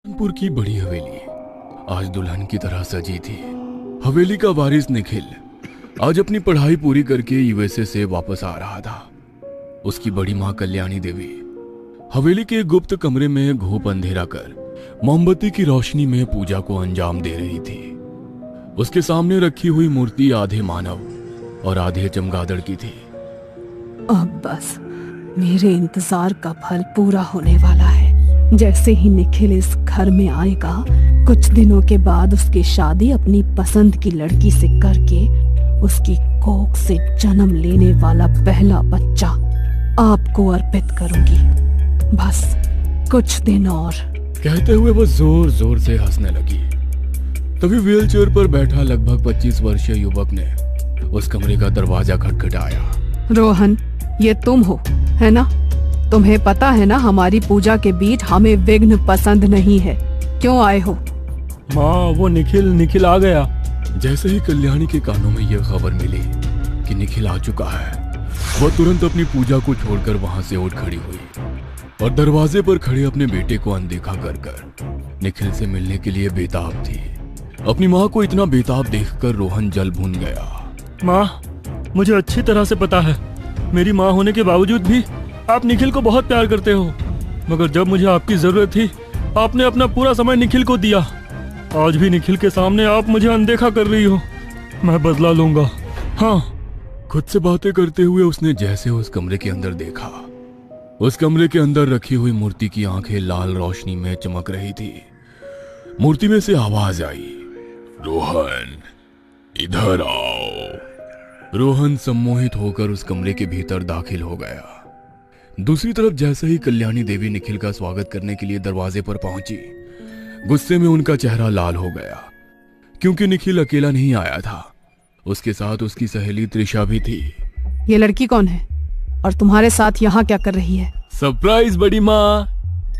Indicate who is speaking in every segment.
Speaker 1: कानपुर की बड़ी हवेली आज दुल्हन की तरह सजी थी। हवेली का वारिस निखिल आज अपनी पढ़ाई पूरी करके यूएसए से वापस आ रहा था। उसकी बड़ी मां कल्याणी देवी हवेली के गुप्त कमरे में घूप अंधेरा कर मोमबत्ती की रोशनी में पूजा को अंजाम दे रही थी। उसके सामने रखी हुई मूर्ति आधे मानव और आधे चमगादड़ की थी।
Speaker 2: अब बस मेरे इंतजार का फल पूरा होने वाला है। जैसे ही निखिल इस घर में आएगा, कुछ दिनों के बाद उसकी शादी अपनी पसंद की लड़की से करके उसकी कोख से जन्म लेने वाला पहला बच्चा आपको अर्पित करूंगी। बस कुछ दिन और।
Speaker 1: कहते हुए वो जोर जोर से हंसने लगी। तभी व्हीलचेयर पर बैठा लगभग 25 वर्षीय युवक ने उस कमरे का दरवाजा खटखटाया।
Speaker 2: रोहन, ये तुम हो, है ना? तुम्हें पता है ना, हमारी पूजा के बीच हमें विघ्न पसंद नहीं है। क्यों आए हो?
Speaker 3: माँ, वो निखिल आ गया।
Speaker 1: जैसे ही कल्याणी के कानों में यह खबर मिली कि निखिल आ चुका है, वह तुरंत अपनी पूजा को छोड़कर वहां से उठ खड़ी हुई और दरवाजे पर खड़े अपने बेटे को अनदेखा कर निखिल से मिलने के लिए बेताब थी। अपनी माँ को इतना बेताब देखकर रोहन जल भून गया।
Speaker 3: माँ, मुझे अच्छी तरह से पता है, मेरी माँ होने के बावजूद भी आप निखिल को बहुत प्यार करते हो। मगर जब मुझे आपकी जरूरत थी, आपने अपना पूरा समय निखिल को दिया। आज भी निखिल के सामने आप मुझे अनदेखा कर रही हो। मैं बदला लूंगा। हाँ।
Speaker 1: खुद से बातें करते हुए उसने जैसे उस कमरे के अंदर देखा, उस कमरे के अंदर रखी हुई मूर्ति की आंखें लाल रोशनी में चमक रही थी। मूर्ति में से आवाज आई, रोहन इधर आओ। रोहन सम्मोहित होकर उस कमरे के भीतर दाखिल हो गया। दूसरी तरफ जैसे ही कल्याणी देवी निखिल का स्वागत करने के लिए दरवाजे पर पहुंची, गुस्से में उनका चेहरा लाल हो गया, क्योंकि निखिल अकेला नहीं आया था, उसके साथ उसकी सहेली त्रिशा भी थी।
Speaker 2: ये लड़की कौन है और तुम्हारे साथ यहाँ क्या कर रही है?
Speaker 1: सरप्राइज बड़ी माँ,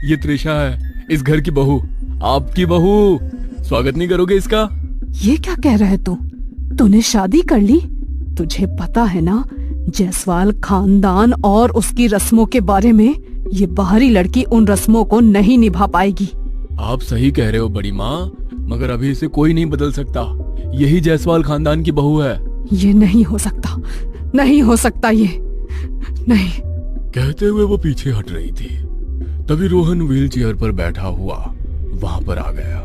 Speaker 1: ये त्रिशा है, इस घर की बहू, आपकी बहू। स्वागत नहीं करोगे इसका?
Speaker 2: ये क्या कह रहे तू? तूने शादी कर ली? तुझे पता है ना जायसवाल खानदान और उसकी रस्मों के बारे में? ये बाहरी लड़की उन रस्मों को नहीं निभा पाएगी।
Speaker 1: आप सही कह रहे हो बड़ी माँ, मगर अभी इसे कोई नहीं बदल सकता। यही जायसवाल खानदान की बहू है।
Speaker 2: ये नहीं हो सकता, नहीं हो सकता, ये नहीं।
Speaker 1: कहते हुए वो पीछे हट रही थी। तभी रोहन व्हीलचेयर पर बैठा हुआ वहां पर आ गया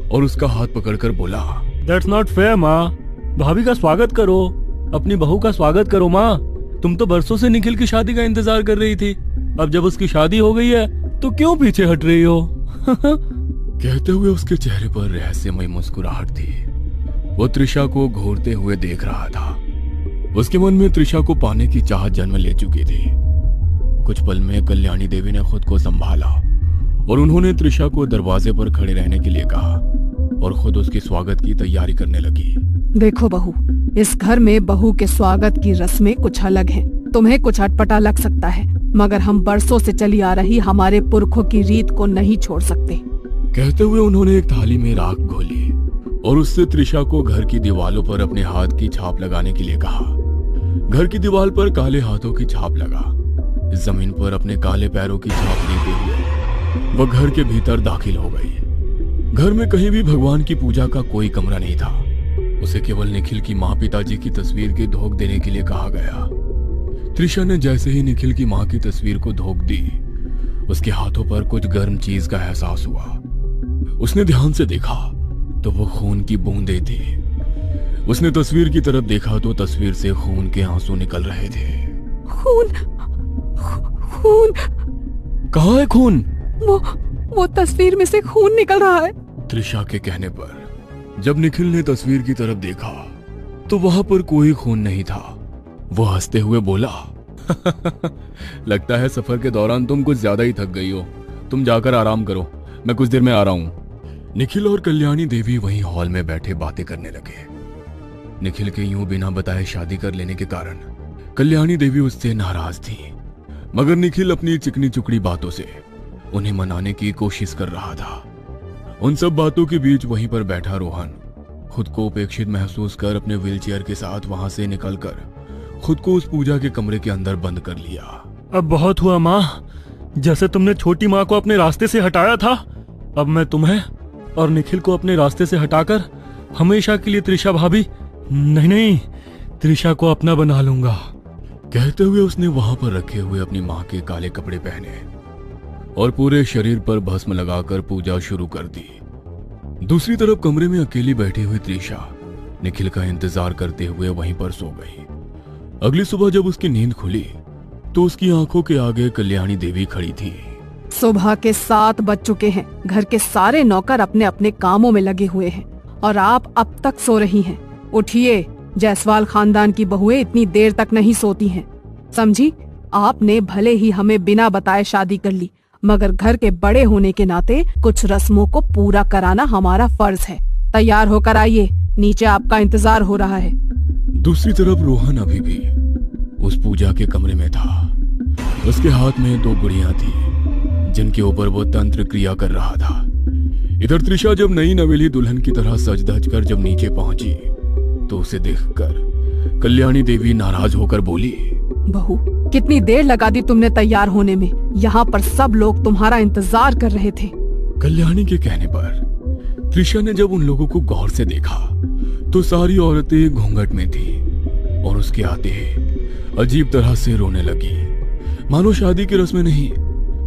Speaker 1: और उसका हाथ पकड़कर बोला,
Speaker 3: दैट्स नॉट फेयर माँ। भाभी का स्वागत करो, अपनी बहू का स्वागत करो माँ। तुम तो बरसों से निखिल की शादी का इंतजार कर रही थी, अब जब उसकी शादी हो गई है तो क्यों पीछे हट रही हो?
Speaker 1: कहते हुए उसके चेहरे पर रहस्यमय मुस्कुराहट थी। वो त्रिशा को घूरते हुए देख रहा था। उसके मन में त्रिशा को पाने की चाहत जन्म ले चुकी थी। कुछ पल में कल्याणी देवी ने खुद को संभाला और उन्होंने त्रिशा को दरवाजे पर खड़े रहने के लिए कहा और खुद उसके स्वागत की तैयारी करने लगी।
Speaker 2: देखो बहू, इस घर में बहू के स्वागत की रस्में कुछ अलग हैं। तुम्हें कुछ अटपटा लग सकता है, मगर हम बरसों से चली आ रही हमारे पुरखों की रीत को नहीं छोड़ सकते।
Speaker 1: कहते हुए उन्होंने एक थाली में राख घोली और उससे त्रिशा को घर की दीवारों पर अपने हाथ की छाप लगाने के लिए कहा। घर की दीवार पर काले हाथों की छाप लगा। जमीन पर अपने काले पैरों की छाप लेते हुए वह घर के भीतर दाखिल हो गई। घर में कहीं भी भगवान की पूजा का कोई कमरा नहीं था। उसे केवल निखिल की माँ पिताजी की तस्वीर की धोख देने के लिए कहा गया। त्रिशा ने जैसे ही निखिल की माँ की तस्वीर को धोख दी, उसके हाथों पर कुछ गर्म चीज का एहसास हुआ। उसने ध्यान से देखा तो वो खून की बूंदें थी। उसने तस्वीर की तरफ देखा तो तस्वीर से खून के आंसू निकल रहे थे।
Speaker 2: खून? खून?
Speaker 1: कहाँ है खून?
Speaker 2: वो तस्वीर में से खून निकल रहा है।
Speaker 1: त्रिशा के कहने पर जब निखिल ने तस्वीर की तरफ देखा तो वहां पर कोई खून नहीं था। वो हंसते हुए बोला, लगता है सफर के दौरान तुम कुछ ज्यादा ही थक गई हो। तुम जाकर आराम करो, मैं कुछ देर में आ रहा हूं। निखिल और कल्याणी देवी वहीं हॉल में बैठे बातें करने लगे। निखिल के यूं बिना बताए शादी कर लेने के कारण कल्याणी देवी उससे नाराज थी, मगर निखिल अपनी चिकनी चुकड़ी बातों से उन्हें मनाने की कोशिश कर रहा था। उन सब बातों के बीच वहीं पर बैठा रोहन खुद को उपेक्षित महसूस कर अपने व्हीलचेयर के साथ वहां से निकलकर खुद को उस पूजा के कमरे के अंदर बंद कर लिया।
Speaker 3: अब बहुत हुआ माँ, जैसे तुमने छोटी माँ को अपने रास्ते से हटाया था, अब मैं तुम्हें और निखिल को अपने रास्ते से हटाकर हमेशा के लिए त्रिशा भाभी नहीं त्रिशा को अपना बना लूंगा।
Speaker 1: कहते हुए उसने वहां पर रखे हुए अपनी माँ के काले कपड़े पहने और पूरे शरीर पर भस्म लगाकर पूजा शुरू कर दी। दूसरी तरफ कमरे में अकेली बैठी हुई त्रिशा निखिल का इंतजार करते हुए वहीं पर सो गई। अगली सुबह जब उसकी नींद खुली तो उसकी आंखों के आगे कल्याणी देवी खड़ी थी।
Speaker 2: सुबह के 7 बज चुके हैं। घर के सारे नौकर अपने अपने कामों में लगे हुए हैं और आप अब तक सो रही हैं। उठिए, जायसवाल खानदान की बहुएं इतनी देर तक नहीं सोती हैं। समझी? आपने भले ही हमें बिना बताए शादी कर ली, मगर घर के बड़े होने के नाते कुछ रस्मों को पूरा कराना हमारा फर्ज है। तैयार होकर आइए, नीचे आपका इंतजार हो रहा है।
Speaker 1: दूसरी तरफ रोहन अभी भी उस पूजा के कमरे में था। उसके हाथ में 2 गुड़ियां थी जिनके ऊपर वो तंत्र क्रिया कर रहा था। इधर त्रिशा जब नई नवेली दुल्हन की तरह सज धज कर जब नीचे पहुंची तो उसे देखकर कल्याणी देवी नाराज होकर बोली,
Speaker 2: बहू, कितनी देर लगा दी तुमने तैयार होने में? यहाँ पर सब लोग तुम्हारा इंतजार कर रहे थे।
Speaker 1: कल्याणी के कहने पर त्रिशा ने जब उन लोगों को गौर से देखा तो सारी औरतें घूंघट में थी और उसके आते अजीब तरह से रोने लगी, मानो शादी की रस्में नहीं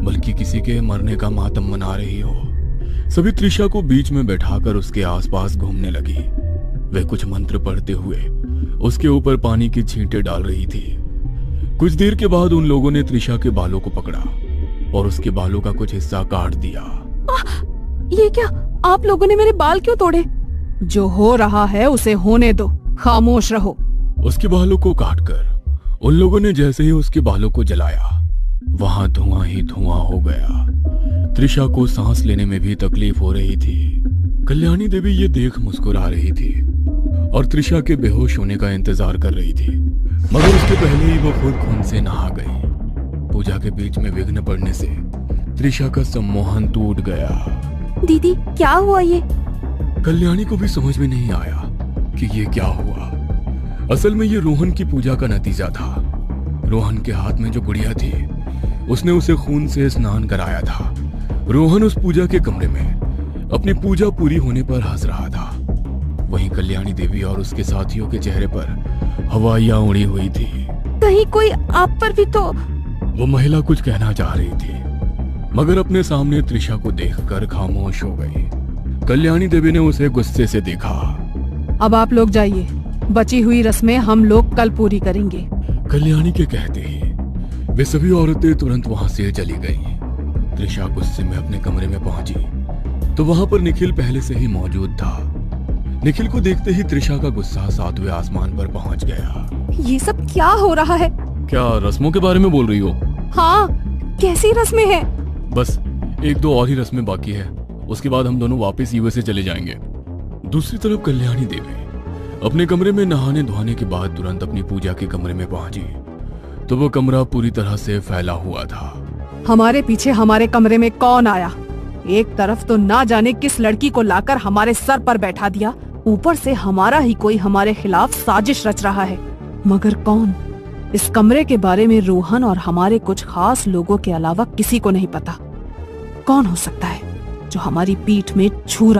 Speaker 1: बल्कि किसी के मरने का मातम मना रही हो। सभी त्रिशा को बीच में बैठाकर उसके आसपास घूमने लगी। वे कुछ मंत्र पढ़ते हुए उसके ऊपर पानी की छींटे डाल रही थी। कुछ देर के बाद उन लोगों ने त्रिशा के बालों को पकड़ा और उसके बालों का कुछ हिस्सा काट दिया।
Speaker 2: ये क्या? आप लोगों ने मेरे बाल क्यों तोड़े? जो हो रहा है उसे होने दो, खामोश रहो।
Speaker 1: उसके बालों को काटकर उन लोगों ने जैसे ही उसके बालों को जलाया, वहां धुआं ही धुआं हो गया। त्रिशा को सांस लेने में भी तकलीफ हो रही थी। कल्याणी देवी ये देख मुस्कुरा रही थी और त्रिशा के बेहोश होने का इंतजार कर रही थी, मगर उसके पहले ही वो खुद खून से नहा गई। पूजा के बीच में विघ्न पड़ने से त्रिशा का सम्मोहन टूट गया।
Speaker 2: दीदी, क्या हुआ ये?
Speaker 1: कल्याणी को भी समझ में नहीं आया कि ये क्या हुआ। असल में ये रोहन की पूजा का नतीजा था। रोहन के हाथ में जो गुड़िया थी उसने उसे खून से स्नान कराया था। रोहन उस पूजा के कमरे में अपनी पूजा पूरी होने पर हंस रहा था। वहीं कल्याणी देवी और उसके साथियों के चेहरे पर हवाइयां उड़ी हुई थी।
Speaker 2: कहीं कोई आप पर भी तो?
Speaker 1: वो महिला कुछ कहना चाह रही थी मगर अपने सामने त्रिशा को देखकर खामोश हो गई। कल्याणी देवी ने उसे गुस्से से देखा।
Speaker 2: अब आप लोग जाइए, बची हुई रस्में हम लोग कल पूरी करेंगे।
Speaker 1: कल्याणी के कहते ही वे सभी औरतें तुरंत वहां से चली गईं। त्रिशा गुस्से में अपने कमरे में पहुंची तो वहां पर निखिल पहले से ही मौजूद था। निखिल को देखते ही त्रिशा का गुस्सा 7वें आसमान पर पहुंच गया।
Speaker 2: ये सब क्या हो रहा है?
Speaker 1: क्या रस्मों के बारे में बोल रही हो?
Speaker 2: हाँ, कैसी रस्में हैं?
Speaker 1: बस 1-2 और ही रस्में बाकी है, उसके बाद हम दोनों वापस यूएसए चले जाएंगे। दूसरी तरफ कल्याणी देवी अपने कमरे में नहाने धोने के बाद तुरंत अपनी पूजा के कमरे में पहुंची तो वो कमरा पूरी तरह से फैला हुआ था।
Speaker 2: हमारे पीछे हमारे कमरे में कौन आया? एक तरफ तो ना जाने किस लड़की को लाकर हमारे सर पर बैठा दिया, ऊपर से हमारा ही कोई हमारे खिलाफ साजिश रच रहा है। मगर कौन? इस कमरे के बारे में रोहन और हमारे कुछ खास लोगों के अलावा किसी को नहीं पता। कौन हो सकता है जो हमारी पीठ में छुरा